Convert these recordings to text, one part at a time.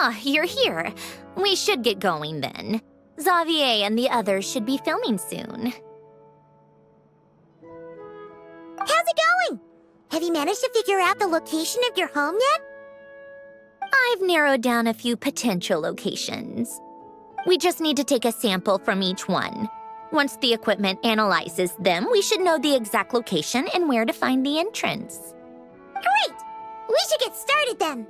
Ah, you're here. We should get going then. Xavier and the others should be filming soon. How's it going? Have you managed to figure out the location of your home yet? I've narrowed down a few potential locations. We just need to take a sample from each one. Once the equipment analyzes them, we should know the exact location and where to find the entrance. Great! We should get started then.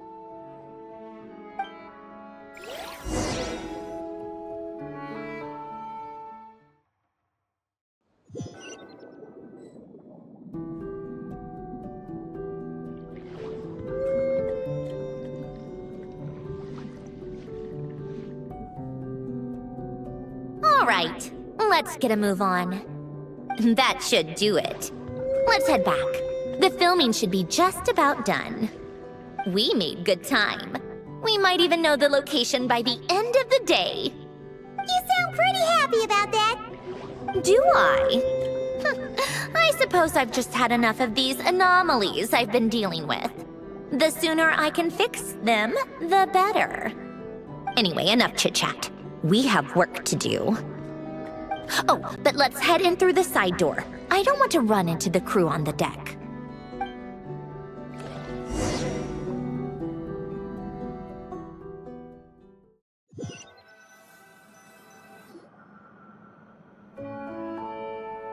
All right, let's get a move on. That should do it. Let's head back. The filming should be just about done. We made good time. We might even know the location by the end of the day. You sound pretty happy about that. Do I? I suppose I've just had enough of these anomalies I've been dealing with. The sooner I can fix them, the better. Anyway, enough chit-chat. We have work to do. Oh, but let's head in through the side door. I don't want to run into the crew on the deck.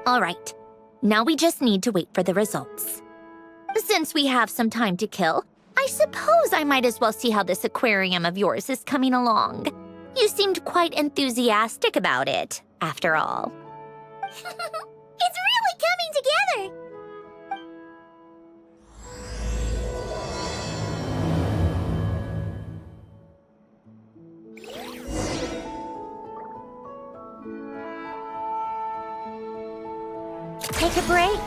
All right, now we just need to wait for the results. Since we have some time to kill, I suppose I might as well see how this aquarium of yours is coming along. You seemed quite enthusiastic about it, after all. It's really coming together. Take a break.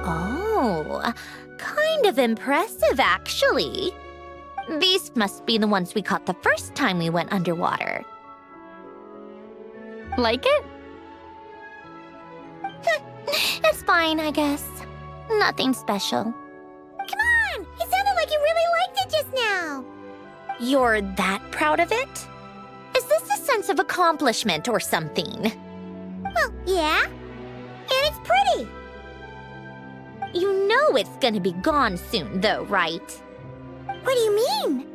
Oh, kind of impressive, actually. These must be the ones we caught the first time we went underwater. Like it? It's fine, I guess. Nothing special. Come on! It sounded like you really liked it just now. You're that proud of it? Is this a sense of accomplishment or something? Well, yeah. And it's pretty. You know it's gonna be gone soon, though, right? What do you mean?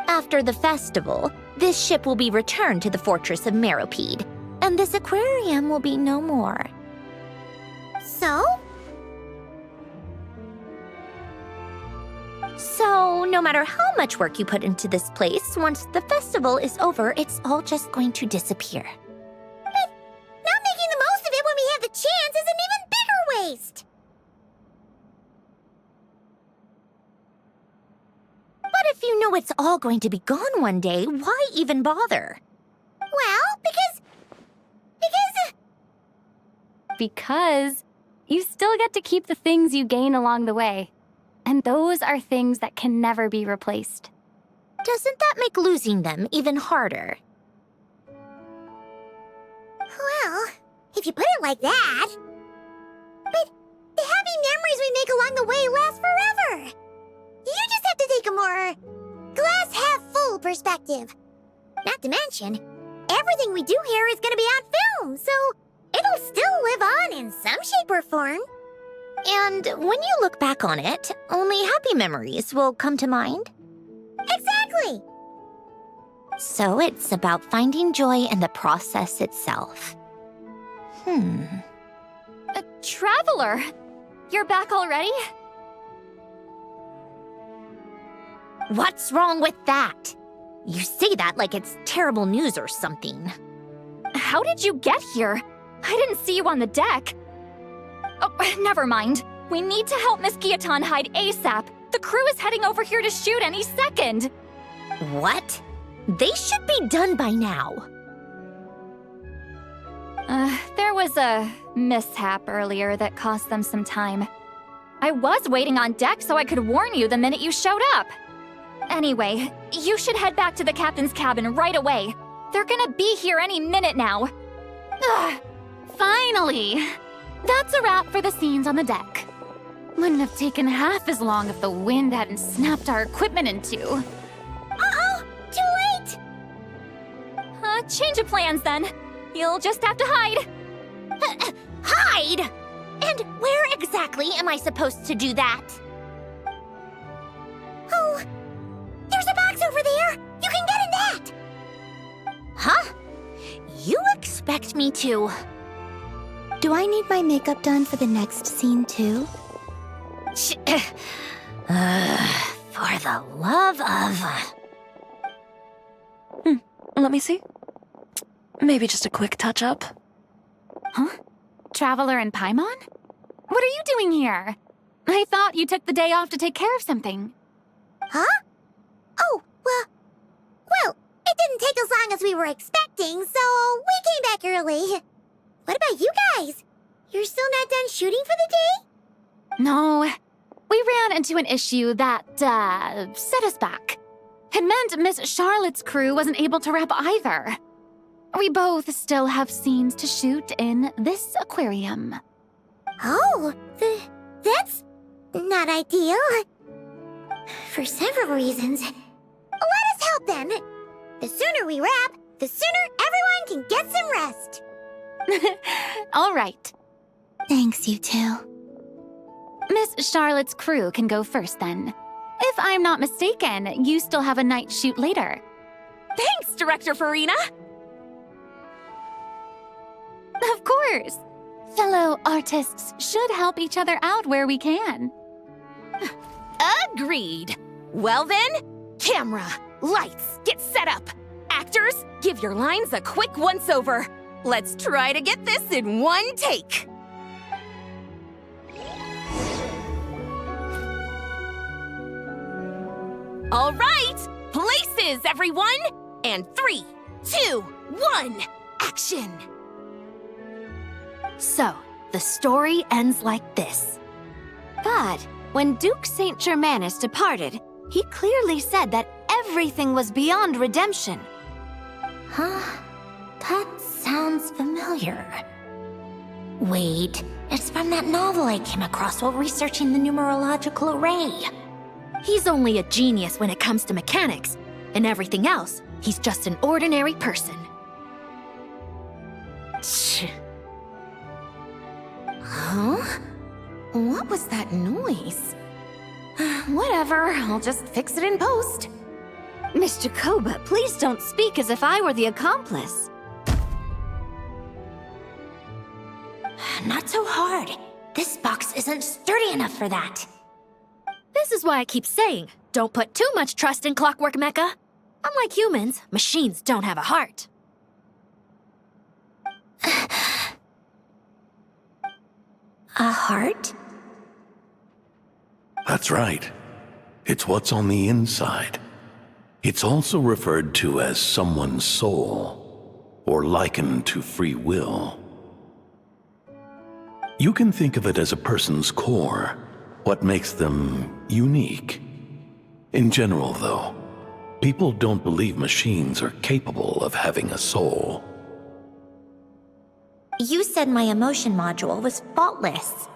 After the festival, this ship will be returned to the fortress of Meropide, and this aquarium will be no more. So? So, no matter how much work you put into this place, once the festival is over, it's all just going to disappear. But not making the most of it when we have the chance is an even bigger waste. But if you know it's all going to be gone one day, why even bother? Well, Because you still get to keep the things you gain along the way. And those are things that can never be replaced. Doesn't that make losing them even harder? well, if if you put it like that. But the happy memories we make along the way last forever. You just have to take a more glass-half-full perspective. Not to mention, everything we do here is gonna be on film, so it'll still live on in some shape or form. And when you look back on it, only happy memories will come to mind? Exactly! So it's about finding joy in the process itself. Traveler, you're back already? What's wrong with that? You say that like it's terrible news or something. How did you get here? I didn't see you on the deck. Oh, never mind. We need to help Miss Guillotin hide ASAP. The crew is heading over here to shoot any second. What? They should be done by now. There was a mishap earlier that cost them some time. I was waiting on deck so I could warn you the minute you showed up. Anyway, you should head back to the captain's cabin right away. They're gonna be here any minute now. Ugh, finally! That's a wrap for the scenes on the deck. Wouldn't have taken half as long if the wind hadn't snapped our equipment in two. Uh-oh! Too late! Change of plans then. You'll just have to hide. Hide? And where exactly am I supposed to do that? Oh, there's a box over there! You can get in that! Huh? You expect me to... Do I need my makeup done for the next scene too? For the love of... Let me see. Maybe just a quick touch-up. Huh? Traveler and Paimon? What are you doing here? I thought you took the day off to take care of something. Huh? Oh, well, it didn't take as long as we were expecting, so we came back early. What about you guys? You're still not done shooting for the day? No. We ran into an issue that, set us back. It meant Miss Charlotte's crew wasn't able to wrap either. We both still have scenes to shoot in this aquarium. Oh, that's not ideal. For several reasons. Let us help then. The sooner we wrap, the sooner everyone can get some rest. All right. Thanks, you two. Miss Charlotte's crew can go first then. If I'm not mistaken, you still have a night shoot later. Thanks, Director Farina! Of course. Fellow artists should help each other out where we can. Agreed. Well then, camera, lights, get set up. Actors, give your lines a quick once-over. Let's try to get this in one take. All right, places, everyone! And 3, 2, 1, action! So, the story ends like this. But when Duke Saint Germanus departed, he clearly said that everything was beyond redemption. Huh? That sounds familiar. Wait, it's from that novel I came across while researching the numerological array. He's only a genius when it comes to mechanics, and everything else, he's just an ordinary person. Huh? What was that noise? Whatever, I'll just fix it in post. Mr. Koba, please don't speak as if I were the accomplice. Not so hard. This box isn't sturdy enough for that. This is why I keep saying, don't put too much trust in Clockwork Mecha. Unlike humans, machines don't have a heart. A heart? That's right. It's what's on the inside. It's also referred to as someone's soul, or likened to free will. You can think of it as a person's core, what makes them unique. In general, though, people don't believe machines are capable of having a soul. You said my emotion module was faultless.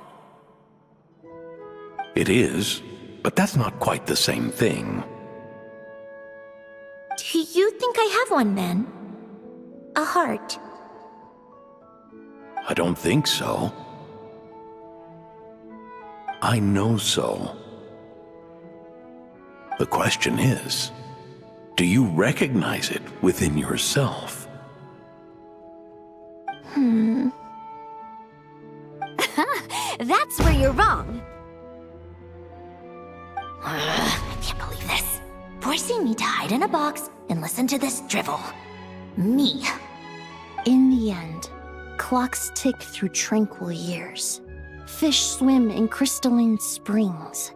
It is, but that's not quite the same thing. Do you think I have one then? A heart? I don't think so. I know so. The question is, do you recognize it within yourself? That's where you're wrong. I can't believe this. Forcing me to hide in a box and listen to this drivel. Me. In the end, clocks tick through tranquil years. Fish swim in crystalline springs.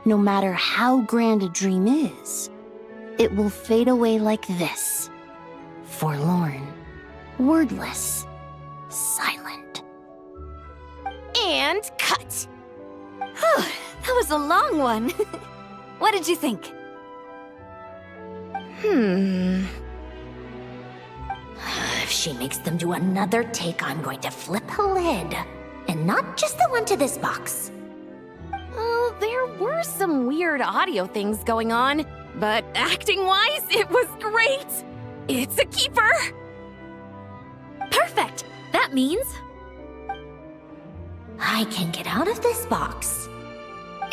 No matter how grand a dream is, it will fade away like this. Forlorn, wordless, silent. And cut. Whew, that was a long one. What did you think? If she makes them do another take, I'm going to flip a lid. And not just the one to this box. Oh, there were some weird audio things going on, but acting-wise, it was great. It's a keeper. Perfect! That means I can get out of this box.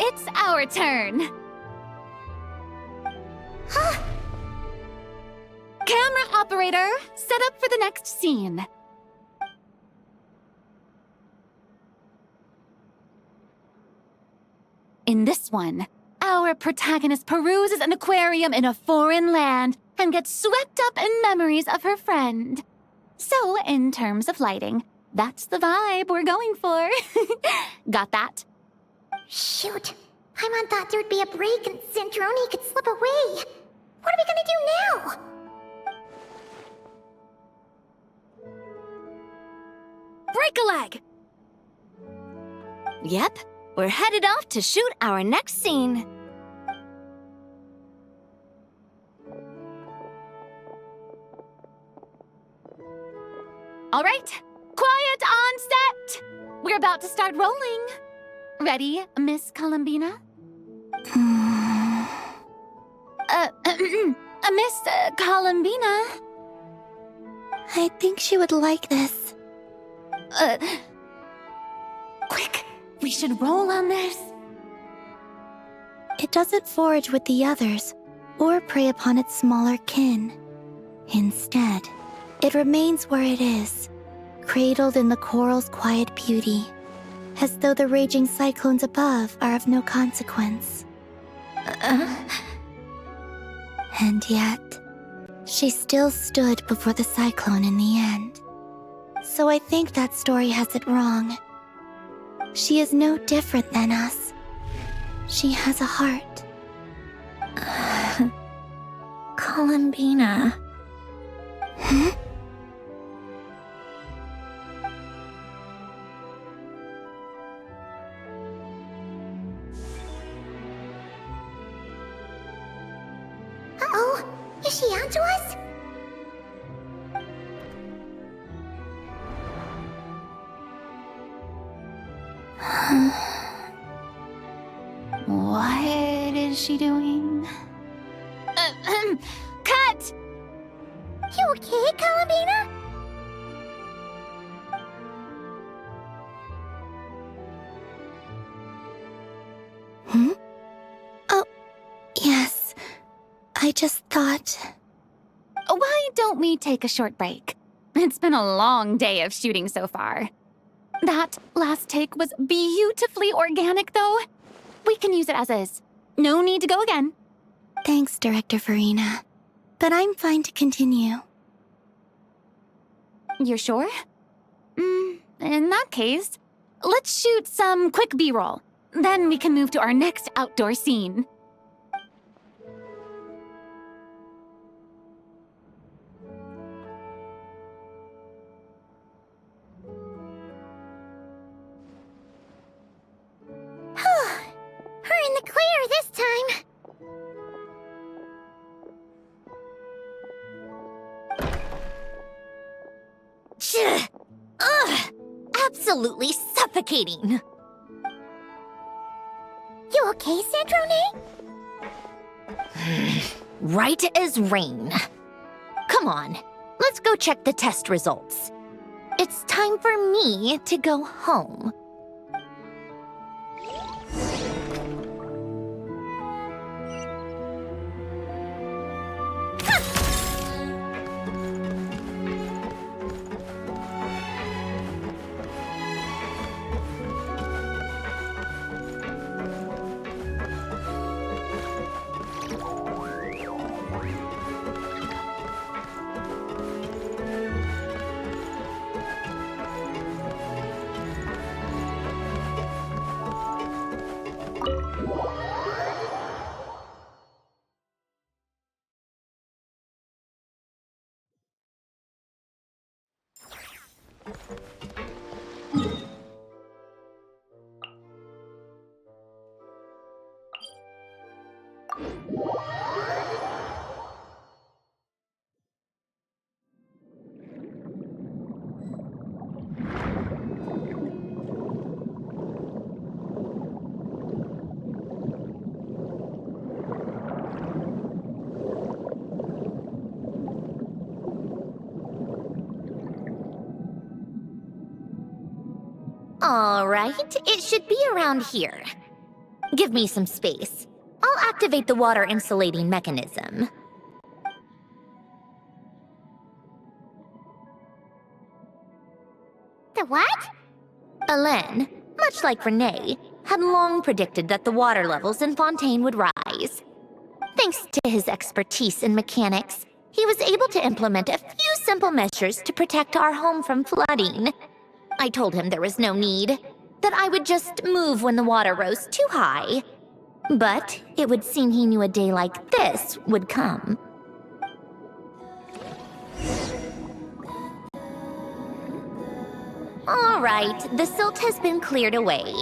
It's our turn. Camera operator, set up for the next scene. In this one, our protagonist peruses an aquarium in a foreign land and gets swept up in memories of her friend. So, in terms of lighting, that's the vibe we're going for. Got that? Shoot. Paimon thought there'd be a break and Zandroni could slip away. What are we gonna do now? break a leg! Yep, we're headed off to shoot our next scene. All right, quiet on set. We're about to start rolling. Ready, Miss Columbina? Miss Columbina? I think she would like this. Quick, we should roll on this. It doesn't forage with the others, or prey upon its smaller kin. Instead, it remains where it is, cradled in the coral's quiet beauty, as though the raging cyclones above are of no consequence. And yet, she still stood before the cyclone in the end. So I think that story has it wrong. She is no different than us. She has a heart. Columbina. Hmm? Uh-oh, is she onto us? What is she doing? Cut! You okay, Columbina? Hmm? Oh, yes. I just thought... Why don't we take a short break? It's been a long day of shooting so far. That last take was beautifully organic, though. We can use it as is. No need to go again. Thanks, Director Farina. But I'm fine to continue. You're sure? In that case, let's shoot some quick B-roll. Then we can move to our next outdoor scene. We're in the clear this time. absolutely suffocating. You okay, Sandrone? Right as rain. Come on, let's go check the test results. It's time for me to go home. All right, it should be around here. Give me some space. I'll activate the water insulating mechanism. The what? Alain, much like Renee, had long predicted that the water levels in Fontaine would rise. Thanks to his expertise in mechanics, he was able to implement a few simple measures to protect our home from flooding. I told him there was no need, that I would just move when the water rose too high. But it would seem he knew a day like this would come. All right, the silt has been cleared away.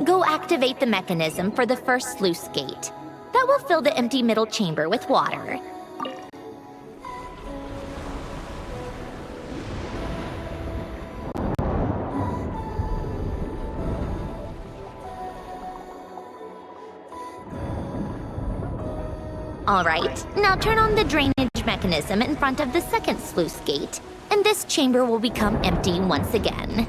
Go activate the mechanism for the first sluice gate. That will fill the empty middle chamber with water. All right, now turn on the drainage mechanism in front of the second sluice gate, and this chamber will become empty once again.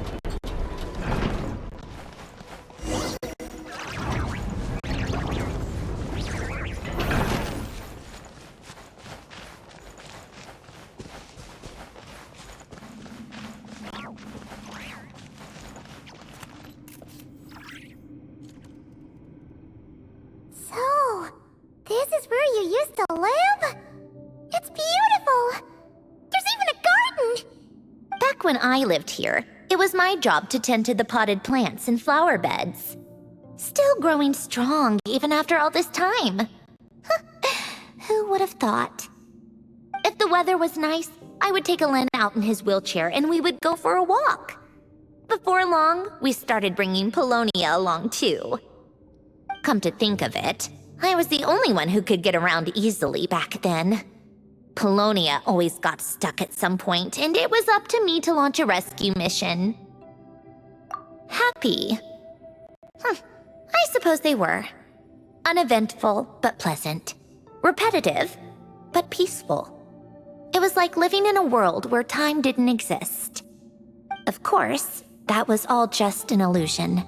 So, this is where you used to live? It's beautiful! There's even a garden! Back when I lived here, it was my job to tend to the potted plants and flower beds. Still growing strong even after all this time. Who would have thought? If the weather was nice, I would take Alain out in his wheelchair and we would go for a walk. Before long, we started bringing Polonia along too. Come to think of it, I was the only one who could get around easily back then. Polonia always got stuck at some point, and it was up to me to launch a rescue mission. Happy. I suppose they were. Uneventful, but pleasant. Repetitive, but peaceful. It was like living in a world where time didn't exist. Of course, that was all just an illusion.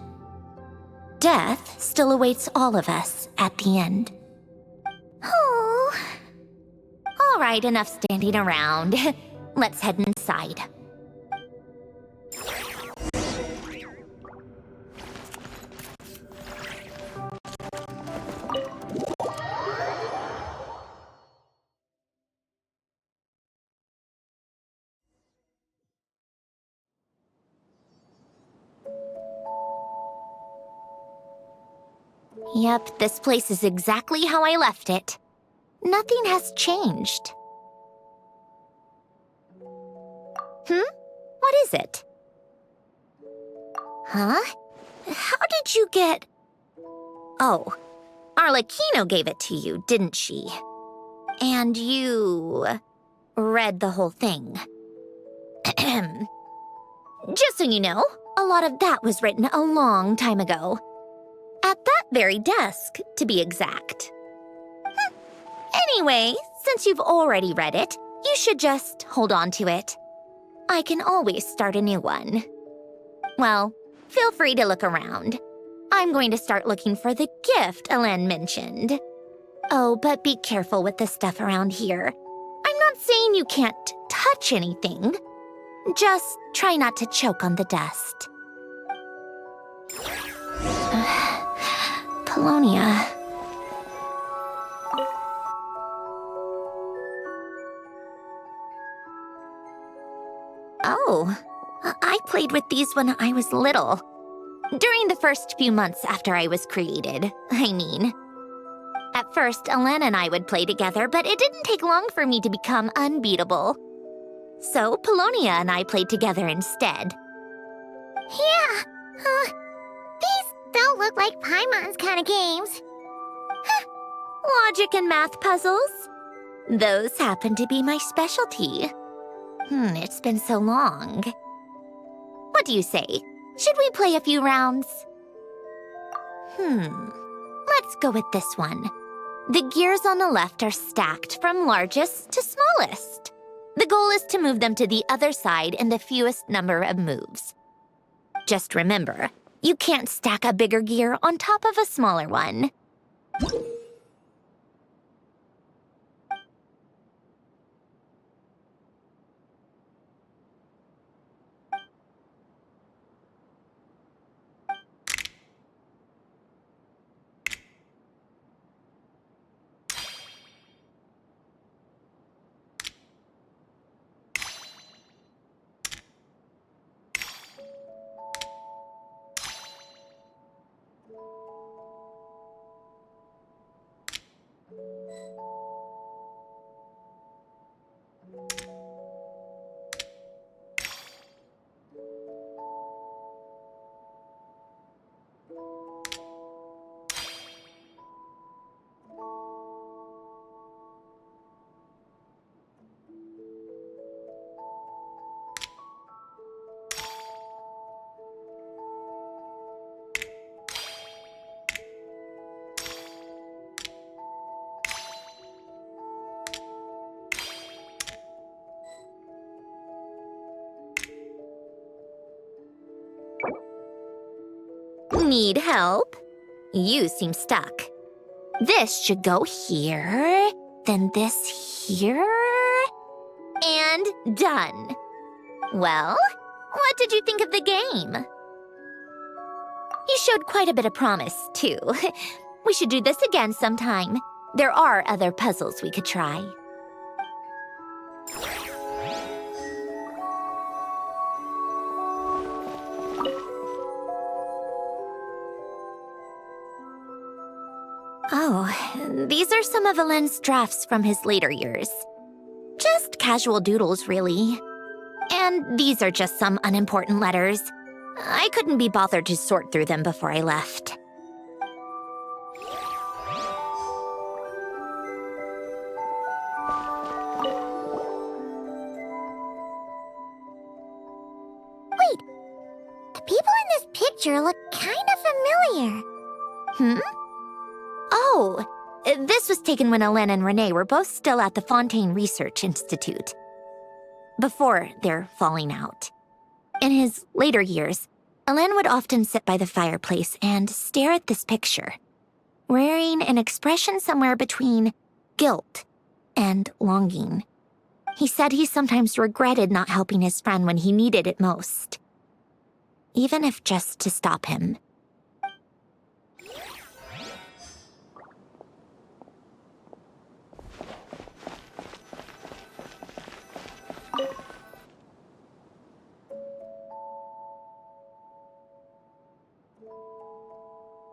Death still awaits all of us at the end. Oh. All right, enough standing around. Let's head inside. Yep, this place is exactly how I left it. Nothing has changed. What is it? Huh? How did you get... Oh, Arlecchino gave it to you, didn't she? And you read the whole thing. Just so you know, a lot of that was written a long time ago. At that very desk, to be exact. Anyway, since you've already read it, you should just hold on to it. I can always start a new one. Well, feel free to look around. I'm going to start looking for the gift Elen mentioned. Oh, but be careful with the stuff around here. I'm not saying you can't touch anything. Just try not to choke on the dust. Polonia. Oh, I played with these when I was little. During the first few months after I was created, I mean. At first, Elen and I would play together, but it didn't take long for me to become unbeatable. So, Polonia and I played together instead. Yeah, these don't look like Paimon's kind of games. Logic and math puzzles? Those happen to be my specialty. It's been so long. What do you say? Should we play a few rounds? Let's go with this one. The gears on the left are stacked from largest to smallest. The goal is to move them to the other side in the fewest number of moves. Just remember, you can't stack a bigger gear on top of a smaller one. Need help? You seem stuck. This should go here, then this here, and done. Well, what did you think of the game? You showed quite a bit of promise, too. We should do this again sometime. There are other puzzles we could try. Oh, these are some of Elen's drafts from his later years. Just casual doodles, really. And these are just some unimportant letters. I couldn't be bothered to sort through them before I left. Wait, the people in this picture look kind of familiar. Oh, this was taken when Elen and Renee were both still at the Fontaine Research Institute. Before their falling out. In his later years, Elen would often sit by the fireplace and stare at this picture, wearing an expression somewhere between guilt and longing. He said he sometimes regretted not helping his friend when he needed it most, even if just to stop him.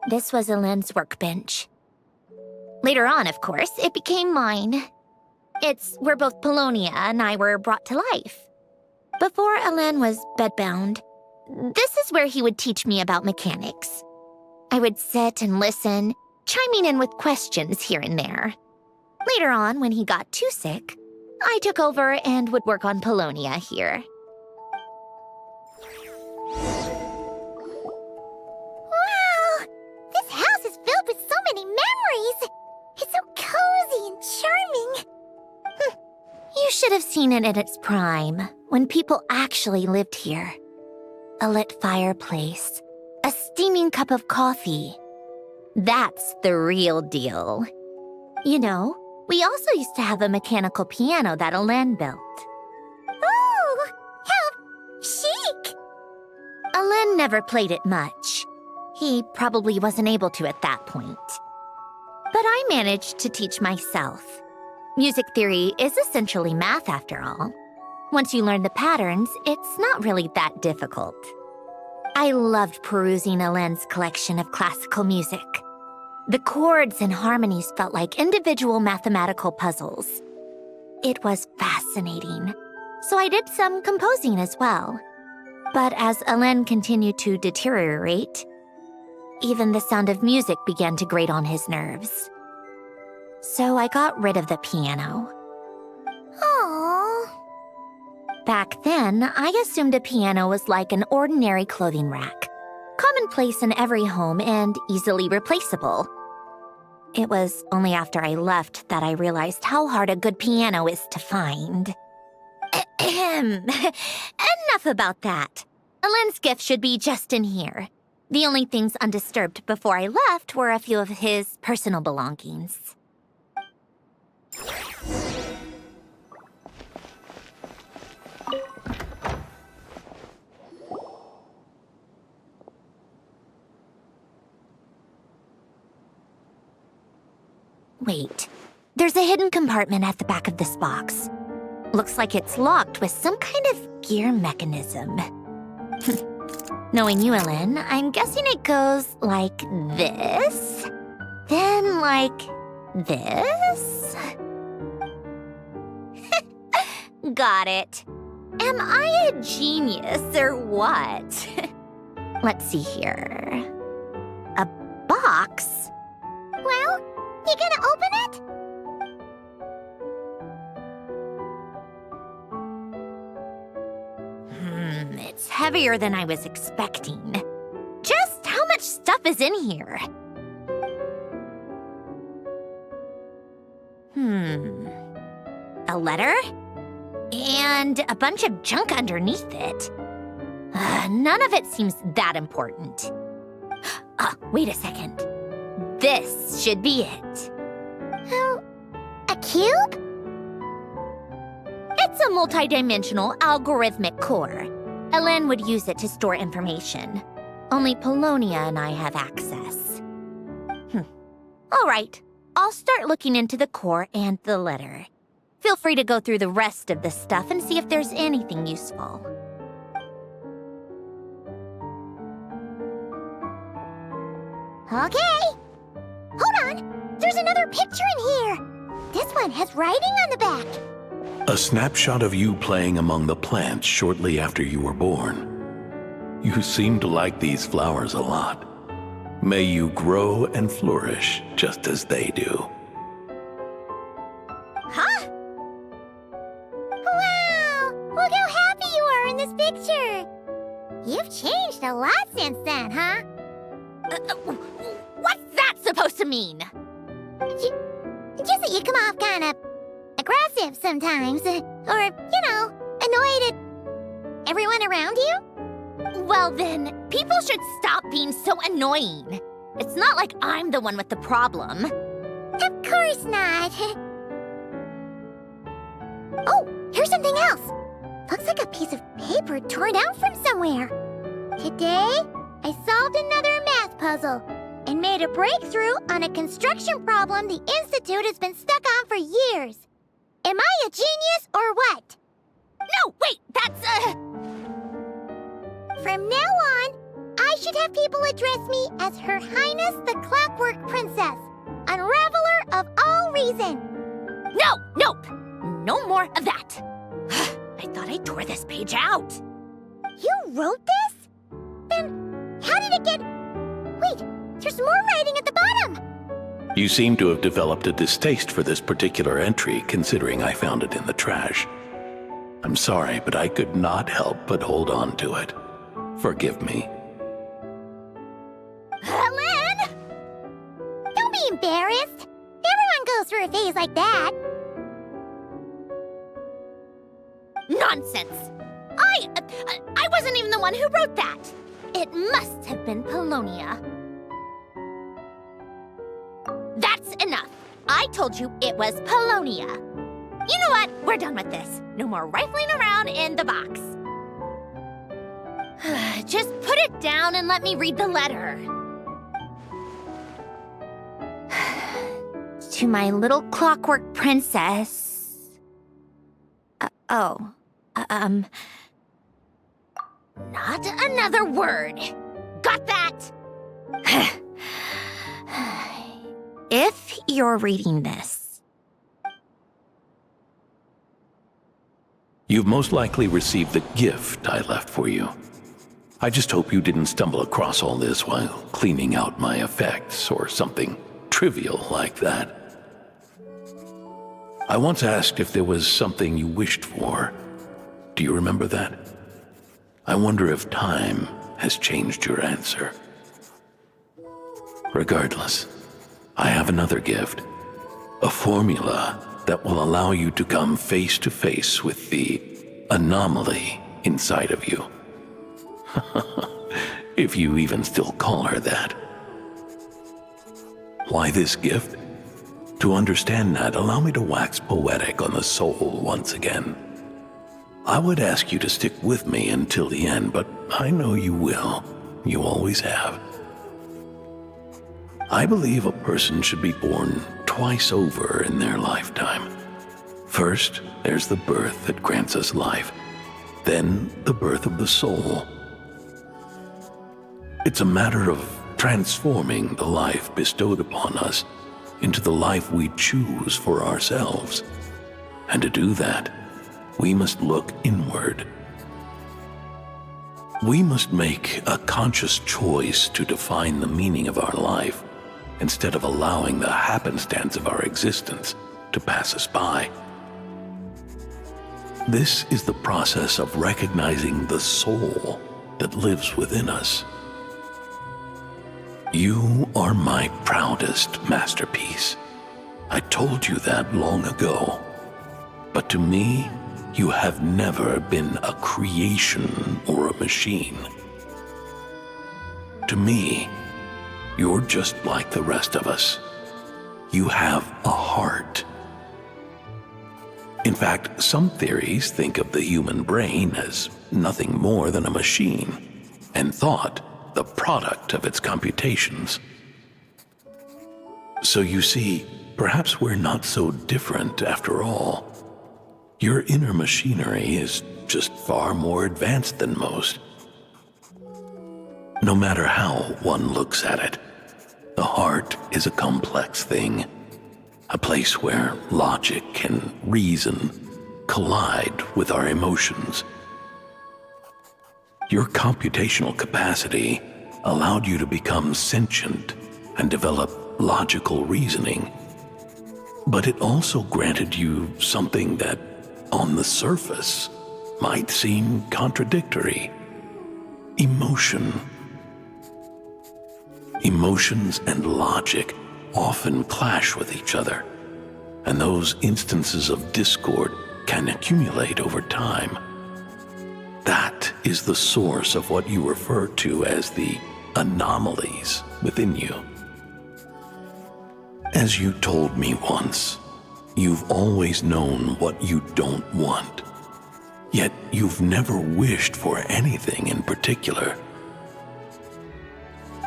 This was Elen's workbench. Later on, of course, it became mine. It's where both Polonia and I were brought to life. Before Elen was bedbound, this is where he would teach me about mechanics. I would sit and listen, chiming in with questions here and there. Later on, when he got too sick, I took over and would work on Polonia here. Wow! This house is filled with so many memories! It's so cozy and charming! You should have seen it in its prime, when people actually lived here. A lit fireplace, a steaming cup of coffee. That's the real deal. You know, we also used to have a mechanical piano that Alen built. Ooh! How chic! Alen never played it much. He probably wasn't able to at that point. But I managed to teach myself. Music theory is essentially math after all. Once you learn the patterns, it's not really that difficult. I loved perusing Alen's collection of classical music. The chords and harmonies felt like individual mathematical puzzles. It was fascinating, so I did some composing as well. But as Alen continued to deteriorate, even the sound of music began to grate on his nerves. So I got rid of the piano. Aww. Back then, I assumed a piano was like an ordinary clothing rack, commonplace in every home and easily replaceable. It was only after I left that I realized how hard a good piano is to find. Enough about that. Alen's gift should be just in here. The only things undisturbed before I left were a few of his personal belongings. Wait, there's a hidden compartment at the back of this box. Looks like it's locked with some kind of gear mechanism. Knowing you, Alen, I'm guessing it goes like this, then like this. Got it. Am I a genius or what? Let's see here. A box? Well, you gonna open it? It's heavier than I was expecting. Just how much stuff is in here? A letter? And a bunch of junk underneath it. None of it seems that important. Wait a second. This should be it. Oh, a cube? It's a multidimensional algorithmic core. Alen would use it to store information. Only Polonia and I have access. All right, I'll start looking into the core and the letter. Feel free to go through the rest of the stuff and see if there's anything useful. Okay. Hold on. There's another picture in here. This one has writing on the back. A snapshot of you playing among the plants shortly after you were born. You seem to like these flowers a lot. May you grow and flourish just as they do. Huh? Wow! Look how happy you are in this picture. You've changed a lot since then, huh? What's that supposed to mean? Just that you come off kind of aggressive sometimes. Or, you know, annoyed at everyone around you. Well then, people should stop being so annoying. It's not like I'm the one with the problem. Of course not. Oh, here's something else. Looks like a piece of paper torn out from somewhere. Today, I solved another math puzzle and made a breakthrough on a construction problem the Institute has been stuck on for years. Am I a genius or what? No, wait, that's From now on, I should have people address me as Her Highness the Clockwork Princess, Unraveler of all reason. Nope. No more of that. I thought I tore this page out. You wrote this? Then how did it get... Wait, there's more writing at the bottom. You seem to have developed a distaste for this particular entry, considering I found it in the trash. I'm sorry, but I could not help but hold on to it. Forgive me. Lynn! Don't be embarrassed. Everyone goes through a phase like that. Nonsense! I wasn't even the one who wrote that! It must have been Polonia. That's enough. I told you it was Polonia. You know what? We're done with this. No more rifling around in the box. Just put it down and let me read the letter. To my little clockwork princess. Not another word. Got that? If you're reading this, You've most likely received the gift I left for you. I just hope you didn't stumble across all this while cleaning out my effects or something trivial like that. I once asked if there was something you wished for. Do you remember that? I wonder if time has changed your answer. Regardless, I have another gift. A formula that will allow you to come face to face with the anomaly inside of you. If you even still call her that. Why this gift? To understand that, allow me to wax poetic on the soul once again. I would ask you to stick with me until the end, but I know you will. You always have. I believe a person should be born twice over in their lifetime. First, there's the birth that grants us life. Then, the birth of the soul. It's a matter of transforming the life bestowed upon us into the life we choose for ourselves. And to do that, we must look inward. We must make a conscious choice to define the meaning of our life instead of allowing the happenstance of our existence to pass us by. This is the process of recognizing the soul that lives within us. You are my proudest masterpiece. I told you that long ago. But to me, you have never been a creation or a machine. To me, you're just like the rest of us. You have a heart. In fact, some theories think of the human brain as nothing more than a machine, and thought the product of its computations. So you see, perhaps we're not so different after all. Your inner machinery is just far more advanced than most. No matter how one looks at it, the heart is a complex thing, a place where logic and reason collide with our emotions. Your computational capacity allowed you to become sentient and develop logical reasoning, but it also granted you something that, on the surface, might seem contradictory: emotion. Emotions and logic often clash with each other, and those instances of discord can accumulate over time. That is the source of what you refer to as the anomalies within you. As you told me once, you've always known what you don't want, yet you've never wished for anything in particular.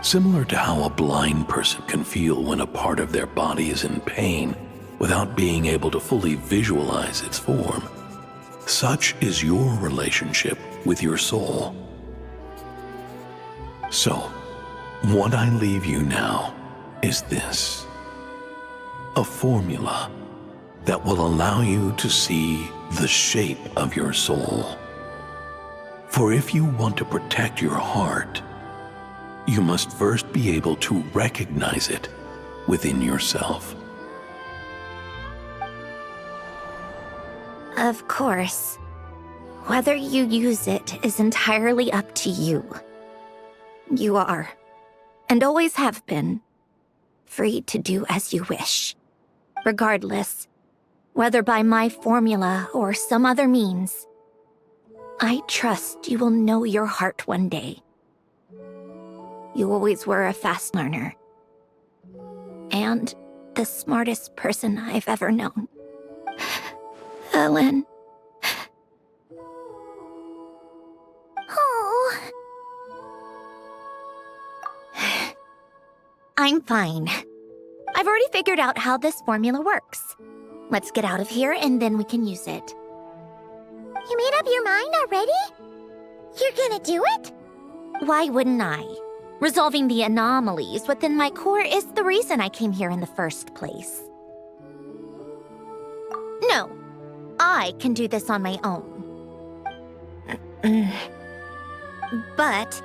Similar to how a blind person can feel when a part of their body is in pain without being able to fully visualize its form, such is your relationship with your soul. So, what I leave you now is this: a formula that will allow you to see the shape of your soul. For if you want to protect your heart, you must first be able to recognize it within yourself. Of course. Whether you use it is entirely up to you. You are, and always have been, free to do as you wish. Regardless, whether by my formula or some other means, I trust you will know your heart one day. You always were a fast learner. And the smartest person I've ever known. Ellen. Oh. I'm fine. I've already figured out how this formula works. Let's get out of here and then we can use it. You made up your mind already? You're gonna do it? Why wouldn't I? Resolving the anomalies within my core is the reason I came here in the first place. No, I can do this on my own. But,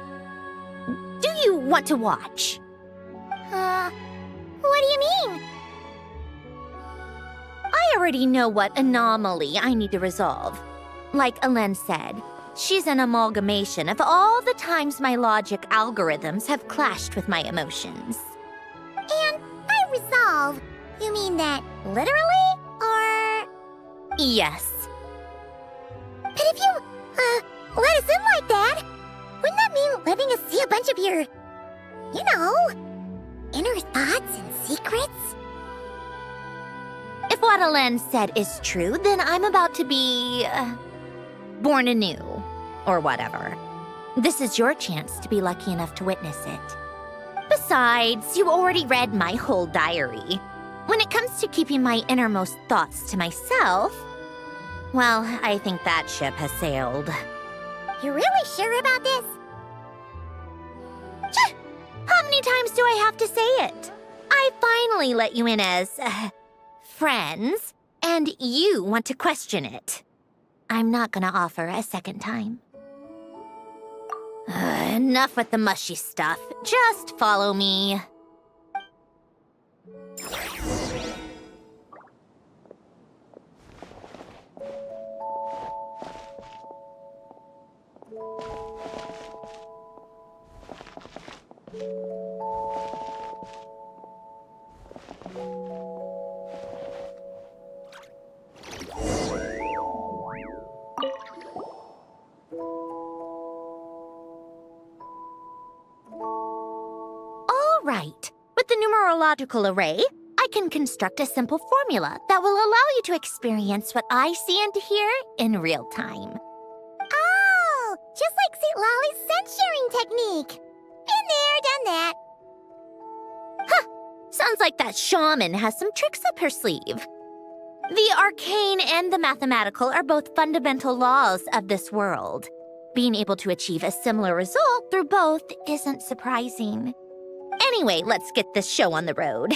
do you want to watch? What do you mean? I already know what anomaly I need to resolve. Like Alen said, she's an amalgamation of all the times my logic algorithms have clashed with my emotions. And by resolve, you mean that literally, or...? Yes. But if you, let us in like that, wouldn't that mean letting us see a bunch of your, you know, inner thoughts and secrets? If what Alen said is true, then I'm about to be... born anew, or whatever. This is your chance to be lucky enough to witness it. Besides, you already read my whole diary. When it comes to keeping my innermost thoughts to myself, well, I think that ship has sailed. You're really sure about this? How many times do I have to say it? I finally let you in as, friends, and you want to question it. I'm not gonna offer a second time. Enough with the mushy stuff. Just follow me. Right. With the numerological array, I can construct a simple formula that will allow you to experience what I see and hear in real time. Oh, just like St. Lolly's sense-sharing technique. Been there, done that. Huh. Sounds like that shaman has some tricks up her sleeve. The arcane and the mathematical are both fundamental laws of this world. Being able to achieve a similar result through both isn't surprising. Anyway, let's get this show on the road.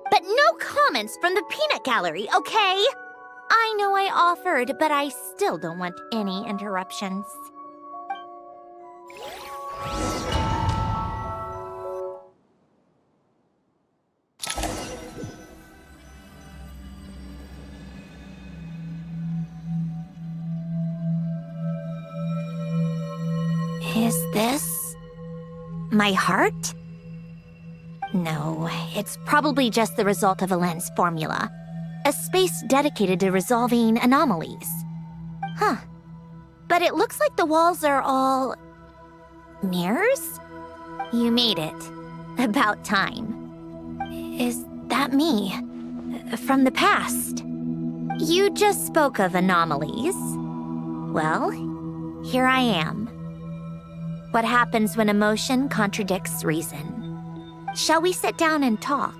But no comments from the peanut gallery, okay? I know I offered, but I still don't want any interruptions. Is this my heart? No, it's probably just the result of Alen's formula. A space dedicated to resolving anomalies. Huh. But it looks like the walls are all... mirrors? You made it. About time. Is that me? From the past? You just spoke of anomalies. Well, here I am. What happens when emotion contradicts reason? Shall we sit down and talk?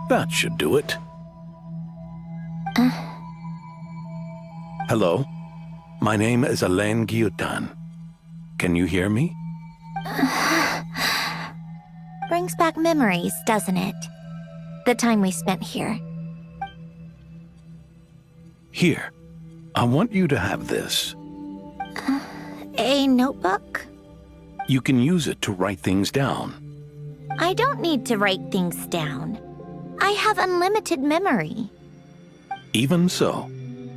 That should do it. Hello, my name is Alain Guillotin. Can you hear me? Brings back memories, doesn't it? The time we spent here. Here, I want you to have this. A notebook? You can use it to write things down. I don't need to write things down. I have unlimited memory. Even so,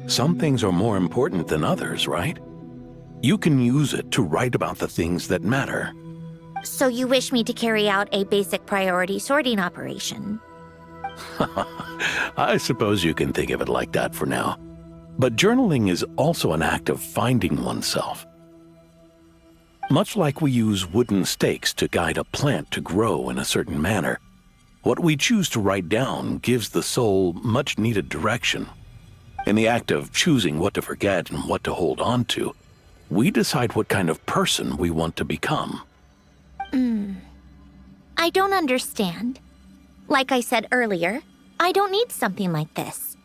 some things are more important than others, right? You can use it to write about the things that matter. So you wish me to carry out a basic priority sorting operation? I suppose you can think of it like that for now. But journaling is also an act of finding oneself. Much like we use wooden stakes to guide a plant to grow in a certain manner, what we choose to write down gives the soul much-needed direction. In the act of choosing what to forget and what to hold on to, we decide what kind of person we want to become. I don't understand. Like I said earlier, I don't need something like this.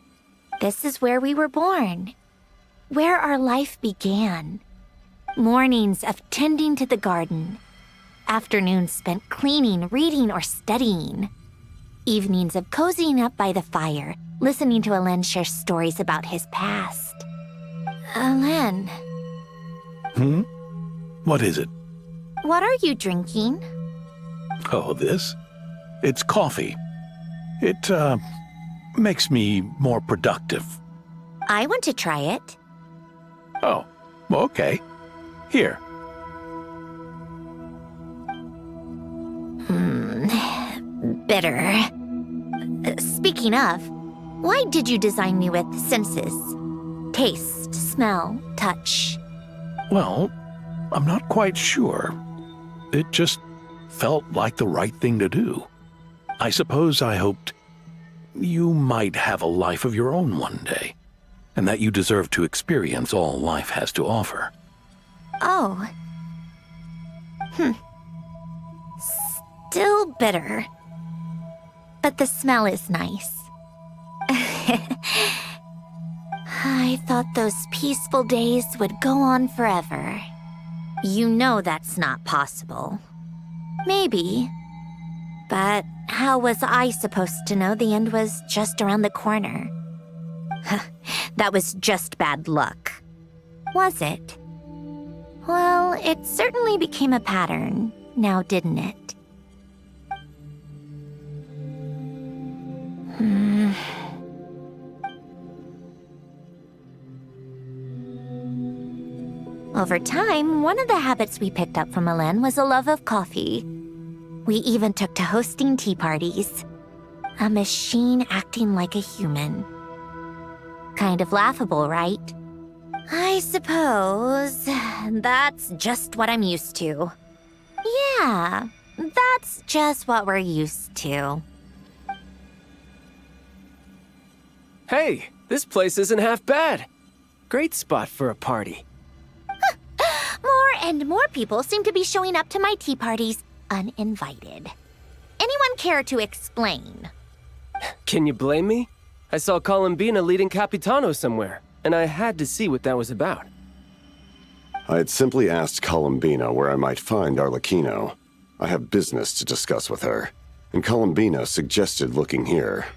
This is where we were born, where our life began. Mornings of tending to the garden, afternoons spent cleaning, reading, or studying, evenings of cozying up by the fire, listening to Alen share stories about his past. Alen, What is it? what are you drinking? Oh, this? It's coffee. It, makes me more productive. I want to try it. Oh, okay. Here. Bitter. Speaking of, why did you design me with senses? Taste, smell, touch. Well, I'm not quite sure. It just felt like the right thing to do. I suppose I hoped you might have a life of your own one day, and that you deserve to experience all life has to offer. Oh. Still bitter. But the smell is nice. I thought those peaceful days would go on forever. You know that's not possible. Maybe. But how was I supposed to know the end was just around the corner? That was just bad luck. Was it? Well, it certainly became a pattern, now didn't it? Over time, one of the habits we picked up from Alen was a love of coffee. We even took to hosting tea parties. A machine acting like a human. Kind of laughable, right? I suppose that's just what I'm used to. Yeah, that's just what we're used to. Hey, this place isn't half bad. Great spot for a party. More and more people seem to be showing up to my tea parties uninvited. Anyone care to explain? Can you blame me? I saw Columbina leading Capitano somewhere, and I had to see what that was about. I had simply asked Columbina where I might find Arlecchino. I have business to discuss with her, and Columbina suggested looking here.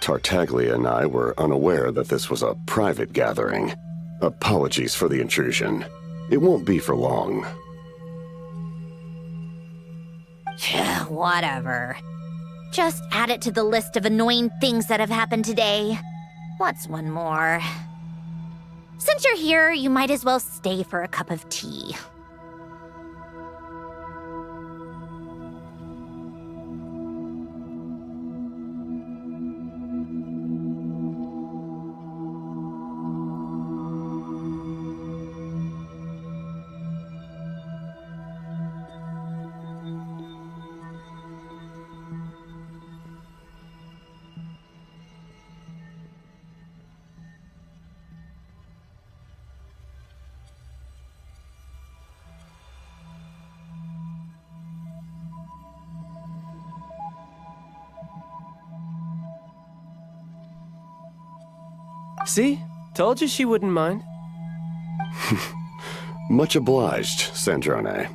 Tartaglia and I were unaware that this was a private gathering. Apologies for the intrusion. It won't be for long. Whatever. Just add it to the list of annoying things that have happened today. What's one more? Since you're here, you might as well stay for a cup of tea. See? Told you she wouldn't mind. Much obliged, Sandrone.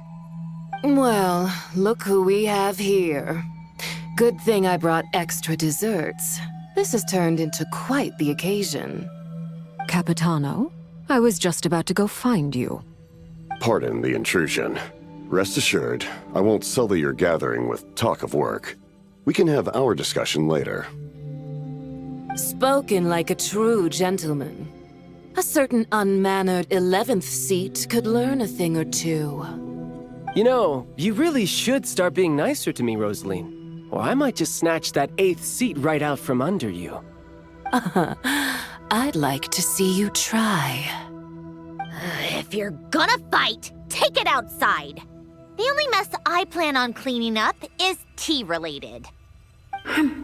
Well, look who we have here. Good thing I brought extra desserts. This has turned into quite the occasion. Capitano, I was just about to go find you. Pardon the intrusion. Rest assured, I won't sully your gathering with talk of work. We can have our discussion later. Spoken like a true gentleman. A certain unmannered 11th seat could learn a thing or two. You know, you really should start being nicer to me, Rosaline. Or I might just snatch that 8th seat right out from under you. I'd like to see you try. If you're gonna fight, take it outside. The only mess I plan on cleaning up is tea-related. I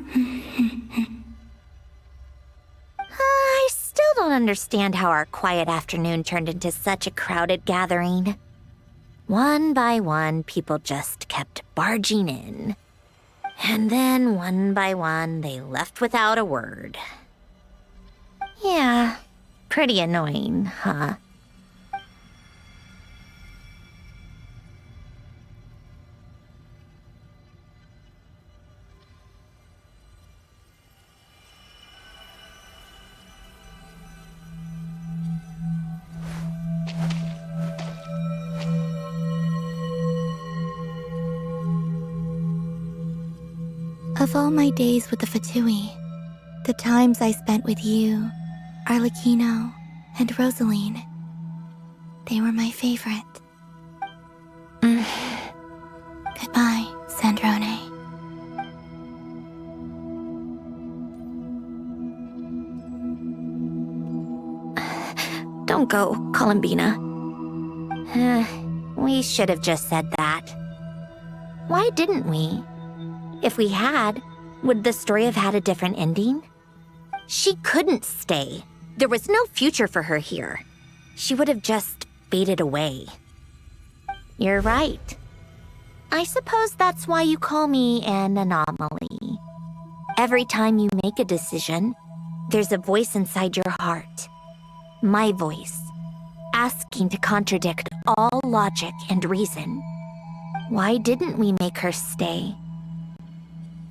still don't understand how our quiet afternoon turned into such a crowded gathering. One by one, people just kept barging in. And then, one by one, they left without a word. Yeah, pretty annoying, huh? Of all my days with the Fatui, the times I spent with you, Arlecchino, and Rosaline, they were my favorite. Goodbye, Sandrone. Don't go, Columbina. We should have just said that. Why didn't we? If we had, would the story have had a different ending? She couldn't stay. There was no future for her here. She would have just faded away. You're right. I suppose that's why you call me an anomaly. Every time you make a decision, there's a voice inside your heart. My voice, asking to contradict all logic and reason. Why didn't we make her stay?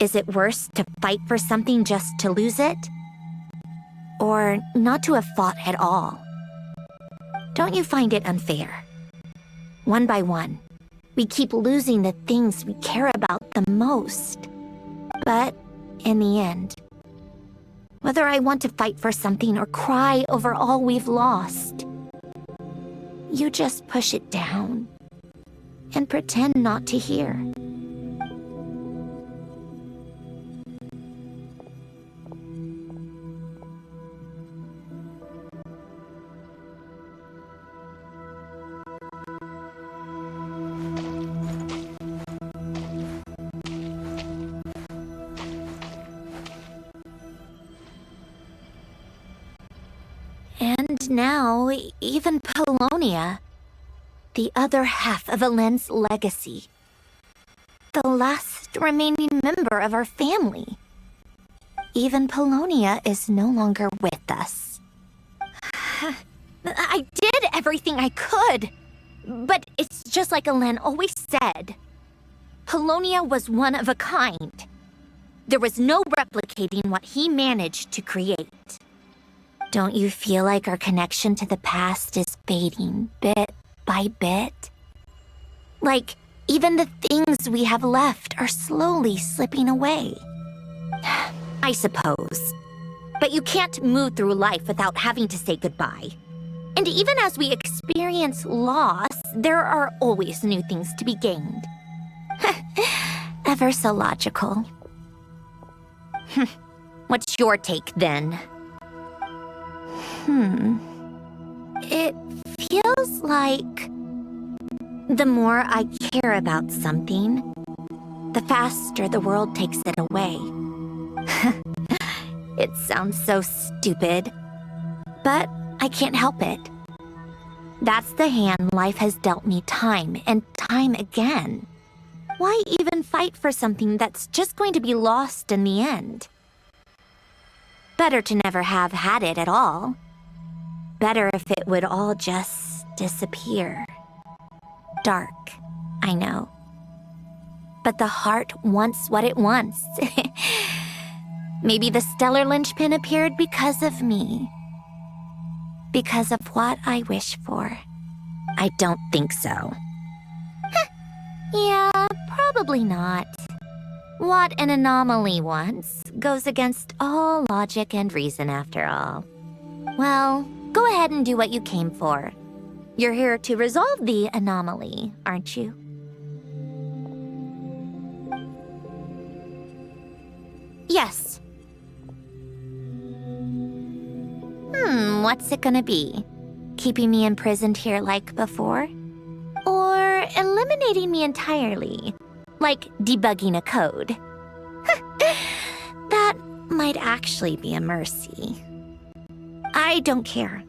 Is it worse to fight for something just to lose it? Or not to have fought at all? Don't you find it unfair? One by one, we keep losing the things we care about the most. But in the end, whether I want to fight for something or cry over all we've lost, you just push it down and pretend not to hear. And now, even Polonia, the other half of Elend's legacy, the last remaining member of our family. Even Polonia is no longer with us. I did everything I could, but it's just like Elend always said. Polonia was one of a kind. There was no replicating what he managed to create. Don't you feel like our connection to the past is fading bit by bit? Like, even the things we have left are slowly slipping away. I suppose. But you can't move through life without having to say goodbye. And even as we experience loss, there are always new things to be gained. Ever so logical. What's your take, then? It feels like the more I care about something, the faster the world takes it away. It sounds so stupid, but I can't help it. That's the hand life has dealt me time and time again. Why even fight for something that's just going to be lost in the end? Better to never have had it at all. Better if it would all just disappear. Dark, I know. but the heart wants what it wants. Maybe the stellar linchpin appeared because of me. Because of what I wish for. I don't think so. Yeah, probably not. What an anomaly wants goes against all logic and reason after all. Well, go ahead and do what you came for. You're here to resolve the anomaly, aren't you? Yes. What's it gonna be? Keeping me imprisoned here like before? Or eliminating me entirely? Like debugging a code? That might actually be a mercy. I don't care.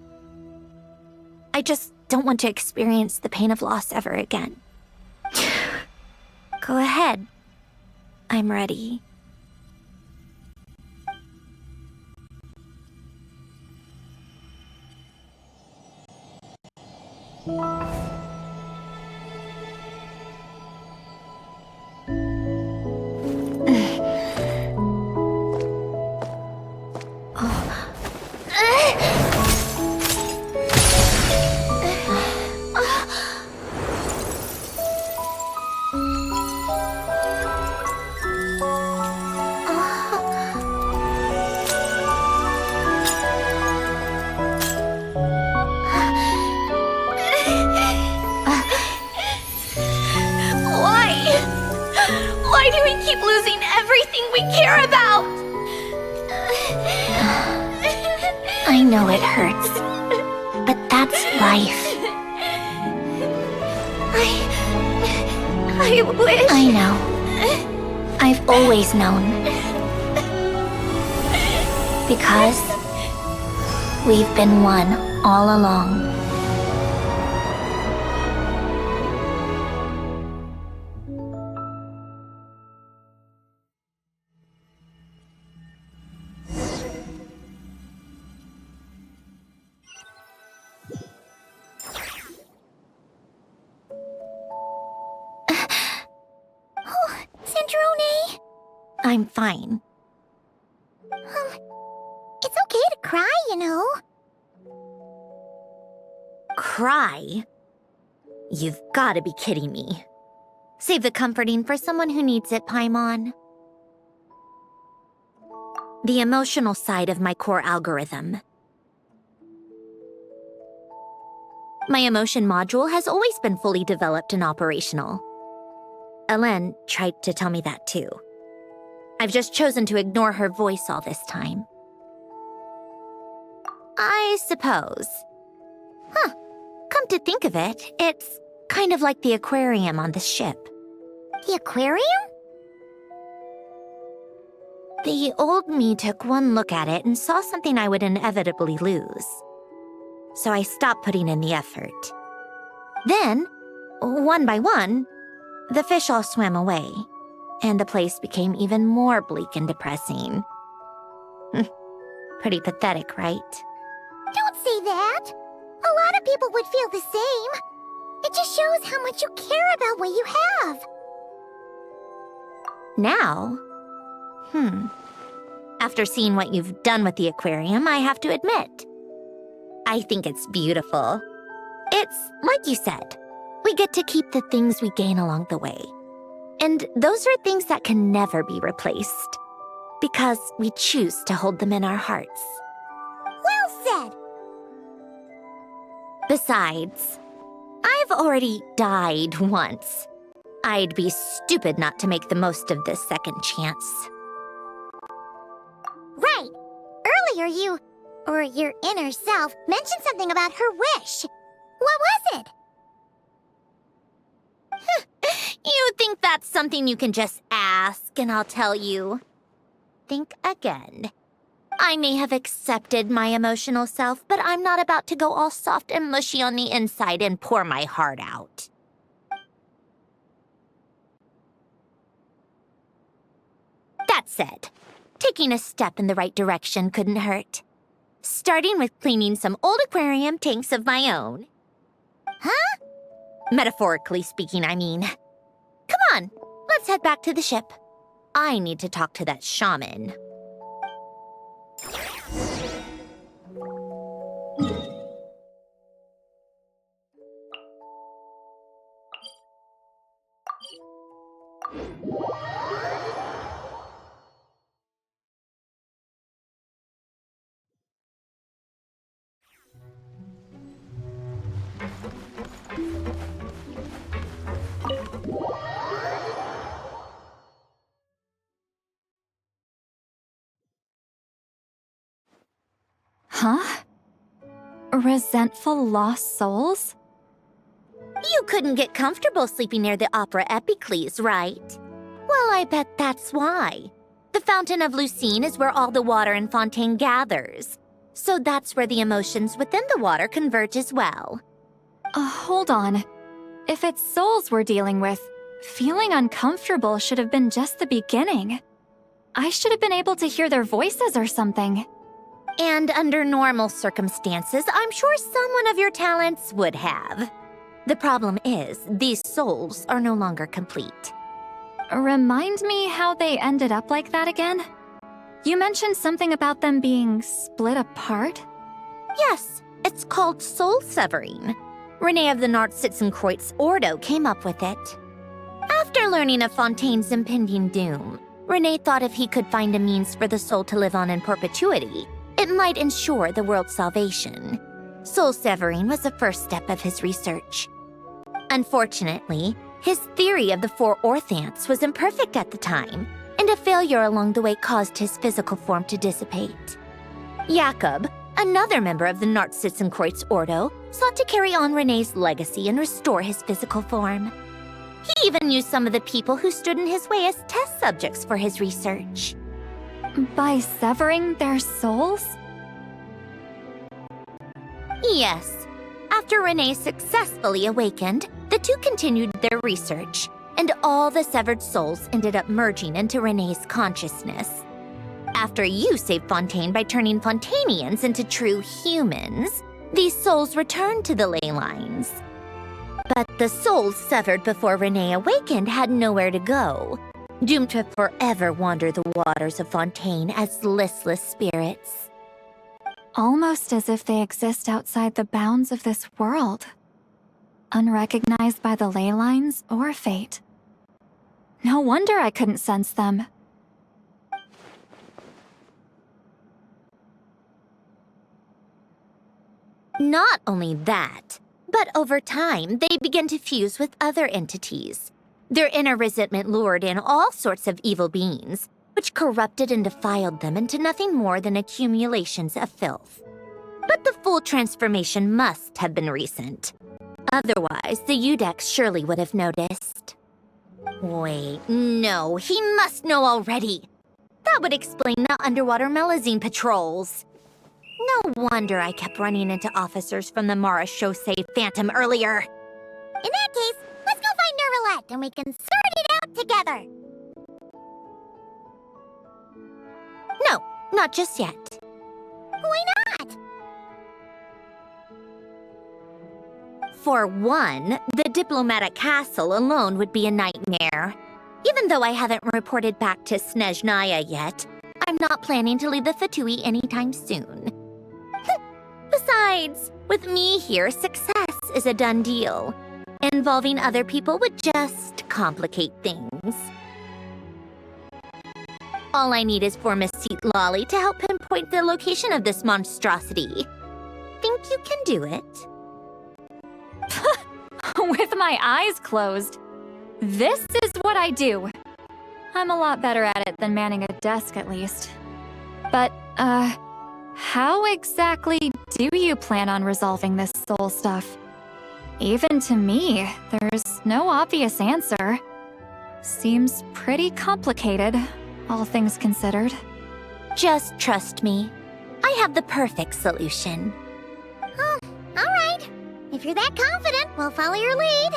I just don't want to experience the pain of loss ever again. Go ahead. I'm ready. Why do we keep losing everything we care about? I know it hurts, but that's life. I wish... I know. I've always known. Because we've been one all along. Sandrone? I'm fine. It's okay to cry, you know. Cry? You've got to be kidding me. Save the comforting for someone who needs it, Paimon. The emotional side of my core algorithm. My emotion module has always been fully developed and operational. Elen tried to tell me that too. I've just chosen to ignore her voice all this time. I suppose. Come to think of it, it's kind of like the aquarium on the ship. The aquarium? The old me took one look at it and saw something I would inevitably lose. So I stopped putting in the effort. Then, one by one, the fish all swam away, and the place became even more bleak and depressing. Pretty pathetic, right? Don't say that. A lot of people would feel the same. It just shows how much you care about what you have. Now? After seeing what you've done with the aquarium, I have to admit, I think it's beautiful. It's like you said. We get to keep the things we gain along the way. And those are things that can never be replaced. Because we choose to hold them in our hearts. Well said. Besides, I've already died once. I'd be stupid not to make the most of this second chance. Right. Earlier you, or your inner self, mentioned something about her wish. What was it? You think that's something you can just ask, and I'll tell you. Think again. I may have accepted my emotional self, but I'm not about to go all soft and mushy on the inside and pour my heart out. That said, taking a step in the right direction couldn't hurt. Starting with cleaning some old aquarium tanks of my own. Huh? Metaphorically speaking, I mean. Come on, let's let's head back to the ship. I need to talk to that shaman. Huh? Resentful lost souls? You couldn't get comfortable sleeping near the Opera Epicles, right? Well, I bet that's why. The Fountain of Lucine is where all the water in Fontaine gathers. So that's where the emotions within the water converge as well. Hold on. If it's souls we're dealing with, feeling uncomfortable should have been just the beginning. I should have been able to hear their voices or something. And under normal circumstances, I'm sure someone of your talents would have. The problem is, these souls are no longer complete. Remind me how they ended up like that again? You mentioned something about them being split apart? Yes, it's called soul severing. Renee of the Nartsitzenkreuz Ordo came up with it. After learning of Fontaine's impending doom, Renee thought if he could find a means for the soul to live on in perpetuity, it might ensure the world's salvation. Soul severing was the first step of his research. Unfortunately, his theory of the four orthants was imperfect at the time, and a failure along the way caused his physical form to dissipate. Jakob, another member of the Nartsitzenkreuz Ordo, sought to carry on Renee's legacy and restore his physical form. He even used some of the people who stood in his way as test subjects for his research. By severing their souls? Yes. After Renee successfully awakened, the two continued their research, and all the severed souls ended up merging into Renee's consciousness. After you saved Fontaine by turning Fontainians into true humans, these souls returned to the ley lines. But the souls severed before Renee awakened had nowhere to go, doomed to forever wander the waters of Fontaine as listless spirits. Almost as if they exist outside the bounds of this world. Unrecognized by the ley lines or fate. No wonder I couldn't sense them. Not only that, but over time, they began to fuse with other entities. Their inner resentment lured in all sorts of evil beings, which corrupted and defiled them into nothing more than accumulations of filth. But the full transformation must have been recent. Otherwise, the Udex surely would have noticed. Wait, no, he must know already. That would explain the underwater Melazine patrols. No wonder I kept running into officers from the Mara Chaussee Phantom earlier. In that case, let's go find Nervalette and we can sort it out together. No, not just yet. Why not? For one, the diplomatic castle alone would be a nightmare. Even though I haven't reported back to Snezhnaya yet, I'm not planning to leave the Fatui anytime soon. Besides, with me here, success is a done deal. Involving other people would just complicate things. All I need is for Miss Seat Lolly to help pinpoint the location of this monstrosity. Think you can do it? With my eyes closed. This is what I do. I'm a lot better at it than manning a desk, at least. But, how exactly do you plan on resolving this soul stuff? Even to me, there's no obvious answer. Seems pretty complicated, all things considered. Just trust me. I have the perfect solution. Oh, all right. If you're that confident, we'll follow your lead.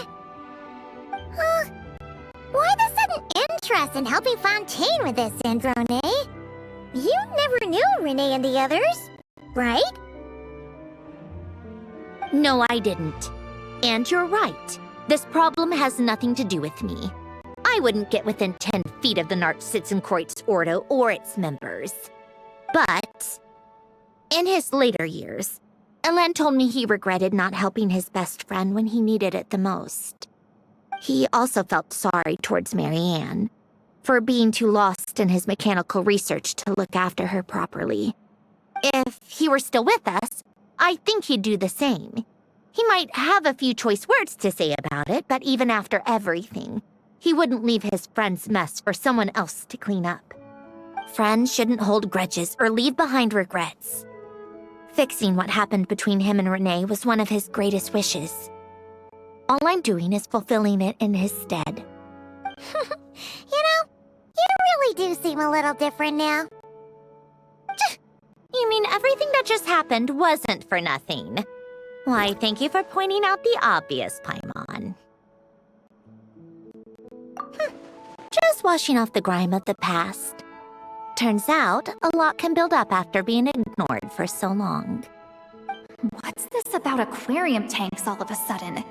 Why the sudden interest in helping Fontaine with this, Androne? You never knew Renee and the others, right? No, I didn't. And you're right. This problem has nothing to do with me. I I wouldn't get within 10 feet of the Nartsitzenkreuz Ordo or its members. But in his later years, Elen told me he regretted not helping his best friend when he needed it the most. He also felt sorry towards Marianne for being too lost in his mechanical research to look after her properly. If he were still with us, I think he'd do the same. He might have a few choice words to say about it, but even after everything, he wouldn't leave his friend's mess for someone else to clean up. Friends shouldn't hold grudges or leave behind regrets. Fixing what happened between him and Renee was one of his greatest wishes. All I'm doing is fulfilling it in his stead. You know, you really do seem a little different now. You mean everything that just happened wasn't for nothing? Why, thank you for pointing out the obvious, Paimon. Just washing off the grime of the past. Turns out, a lot can build up after being ignored for so long. What's this about aquarium tanks all of a sudden?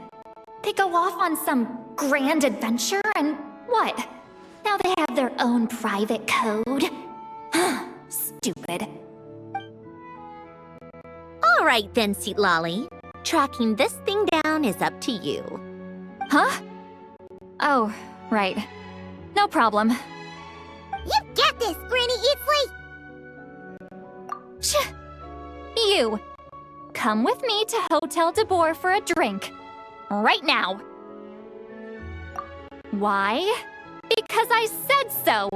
They go off on some grand adventure and what? Now they have their own private code? Stupid. All right then, Lolly. Tracking this thing down is up to you. Huh? Oh, right. No problem. You got this, Granny Eatsley! You! Come with me to Hotel de Boer for a drink. Right now. Why? Because I said so!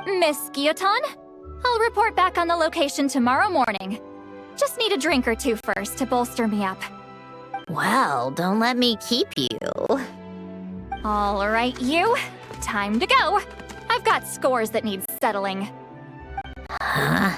Miss Guillotin, I'll report back on the location tomorrow morning. Just need a drink or two first to bolster me up. Well, don't let me keep you. All right, you. Time to go. I've got scores that need settling. Huh?